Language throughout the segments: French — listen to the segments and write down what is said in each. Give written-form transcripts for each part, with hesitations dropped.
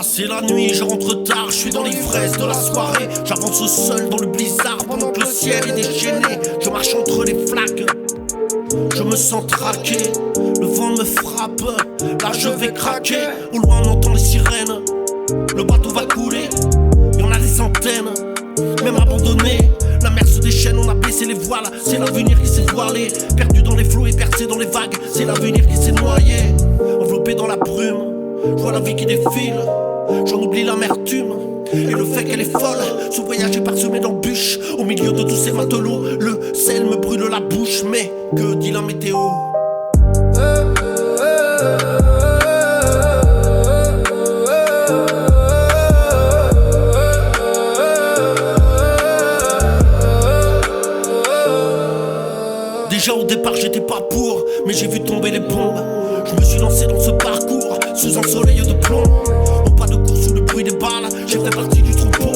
c'est la nuit, je rentre tard, je suis dans l'ivresse de la soirée. J'avance seul dans le blizzard pendant que le ciel est déchaîné. Je marche entre les flaques, je me sens traqué. Le vent me frappe, là je vais craquer. Au loin on entend les sirènes, le bateau va couler. Y'en a des centaines, même abandonnés. La mer se déchaîne, on a baissé les voiles. C'est l'avenir qui s'est voilé, perdu dans les flots et percé dans les vagues. C'est l'avenir qui s'est noyé, enveloppé dans la brume. Je vois la vie qui défile, j'en oublie l'amertume et le fait qu'elle est folle. Ce voyage est parsemé d'embûches. Au milieu de tous ces matelots, le sel me brûle la bouche. Mais que dit la météo? Déjà au départ j'étais pas pour, mais j'ai vu tomber les bombes. Je me suis lancé dans ce parcours sous un soleil de plomb. Au pas de course sous le bruit des balles, j'ai fait partie du troupeau.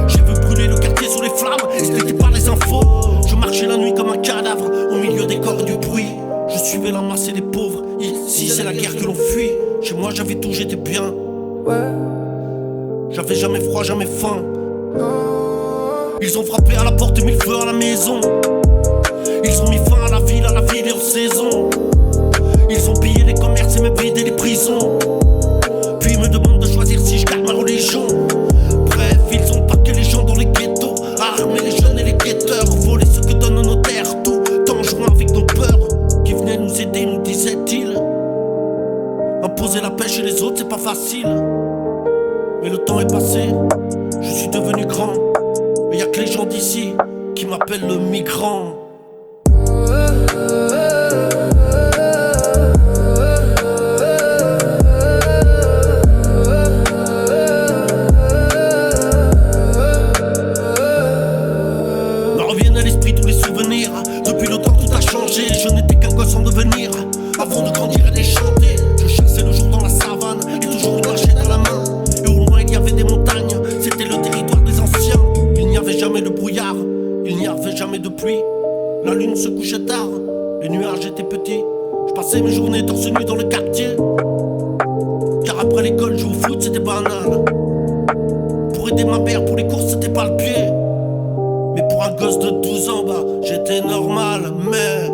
J'ai vu brûler le quartier sous les flammes, et ce n'était pas les infos. Je marchais la nuit comme un cadavre au milieu des corps et du bruit. Je suivais la masse et les pauvres, ici c'est la guerre que l'on fuit. Chez moi j'avais tout, j'étais bien. J'avais jamais froid, jamais faim. Ils ont frappé à la porte, mis le feu à la maison. Ils ont mis fin à la ville et aux saisons. Ils ont pillé les commerces et me vidé les prisons. Puis me demandent de choisir si je garde ma religion. Bref, ils ont parqué les gens dans les ghettos, armé les jeunes et les guetteurs, volé ce que donnent nos terres, tout en jouant avec nos peurs. Qui venaient nous aider, nous disait-il. Imposer la paix chez les autres, c'est pas facile. Mais le temps est passé, je suis devenu grand. Mais y'a que les gens d'ici qui m'appellent le migrant. Depuis le temps tout a changé, je n'étais qu'un gosse en devenir. Avant de grandir et de chanter, je chassais le jour dans la savane et toujours une machette à la main. Et au loin il y avait des montagnes, c'était le territoire des anciens. Il n'y avait jamais de brouillard, il n'y avait jamais de pluie. La lune se couchait tard, les nuages étaient petits. Je passais mes journées torse nu dans le quartier, car après l'école jouer au foot c'était banal. Pour aider ma mère pour les courses c'était pas le pied. Mais pour un gosse de 12 ans, bah j'étais normal, mais